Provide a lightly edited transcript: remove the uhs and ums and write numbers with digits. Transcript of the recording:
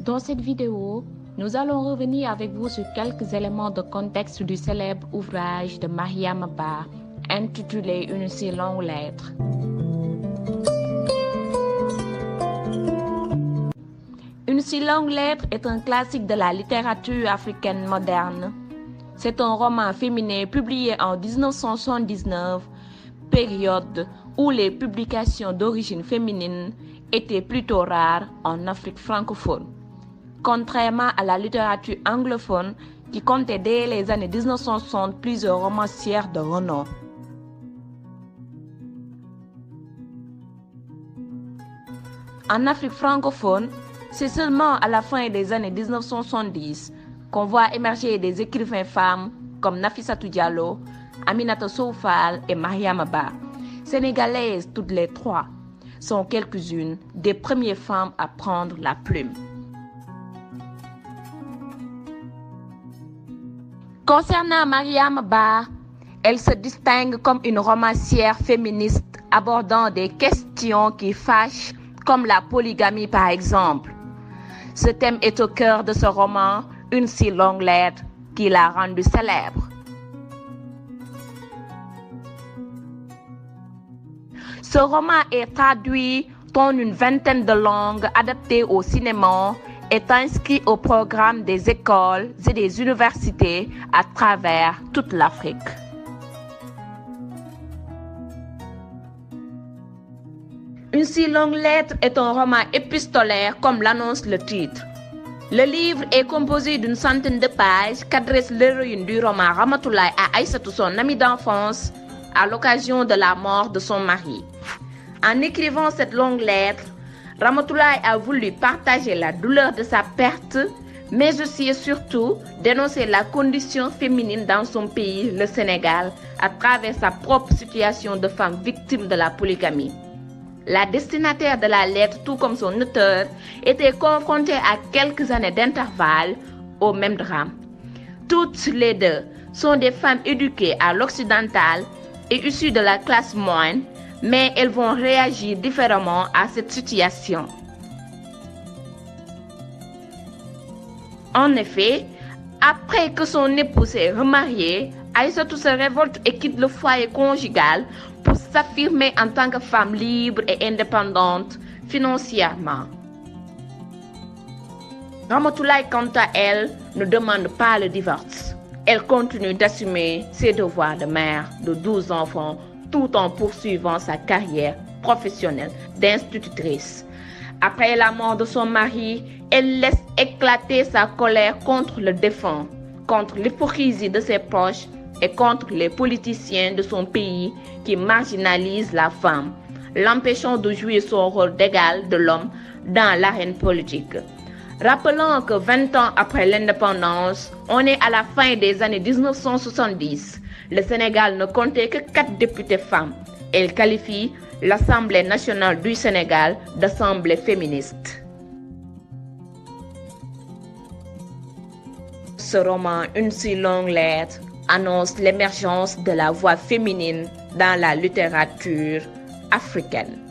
Dans cette vidéo, nous allons revenir avec vous sur quelques éléments de contexte du célèbre ouvrage de Mariama Ba intitulé Une si longue lettre. Une si longue lettre est un classique de la littérature africaine moderne. C'est un roman féminin publié en 1979, période où les publications d'origine féminine étaient plutôt rares en Afrique francophone, contrairement à la littérature anglophone qui comptait dès les années 1960 plusieurs romancières de renom. En Afrique francophone, c'est seulement à la fin des années 1970 qu'on voit émerger des écrivains femmes comme Nafissatou Diallo, Aminata Sow Fall et Mariama Ba. Sénégalaises toutes les trois, sont quelques-unes des premières femmes à prendre la plume. Concernant Mariama Ba, elle se distingue comme une romancière féministe abordant des questions qui fâchent, comme la polygamie par exemple. Ce thème est au cœur de ce roman, Une si longue lettre, qui l'a rendu célèbre. Ce roman est traduit dans une vingtaine de langues, adapté au cinéma, est inscrit au programme des écoles et des universités à travers toute l'Afrique. Une si longue lettre est un roman épistolaire comme l'annonce le titre. Le livre est composé d'une centaine de pages qu'adresse l'héroïne du roman Ramatoulaye à Aïssatou, son amie d'enfance, à l'occasion de la mort de son mari. En écrivant cette longue lettre, Ramatoulaye a voulu partager la douleur de sa perte, mais aussi et surtout dénoncer la condition féminine dans son pays, le Sénégal, à travers sa propre situation de femme victime de la polygamie. La destinataire de la lettre, tout comme son auteur, était confrontée à quelques années d'intervalle au même drame. Toutes les deux sont des femmes éduquées à l'occidental et issues de la classe moyenne, mais elles vont réagir différemment à cette situation. En effet, après que son époux s'est remarié, Aïssatou se révolte et quitte le foyer conjugal pour s'affirmer en tant que femme libre et indépendante financièrement. Ramatoulaye, quant à elle, ne demande pas le divorce. Elle continue d'assumer ses devoirs de mère de 12 enfants tout en poursuivant sa carrière professionnelle d'institutrice. Après la mort de son mari, elle laisse éclater sa colère contre le défunt, contre l'hypocrisie de ses proches et contre les politiciens de son pays qui marginalisent la femme, l'empêchant de jouer son rôle d'égal de l'homme dans l'arène politique. Rappelons que 20 ans après l'indépendance, on est à la fin des années 1970. Le Sénégal ne comptait que 4 députés femmes. Elle qualifie l'Assemblée nationale du Sénégal d'assemblée féministe. Ce roman, Une si longue lettre, annonce l'émergence de la voix féminine dans la littérature africaine.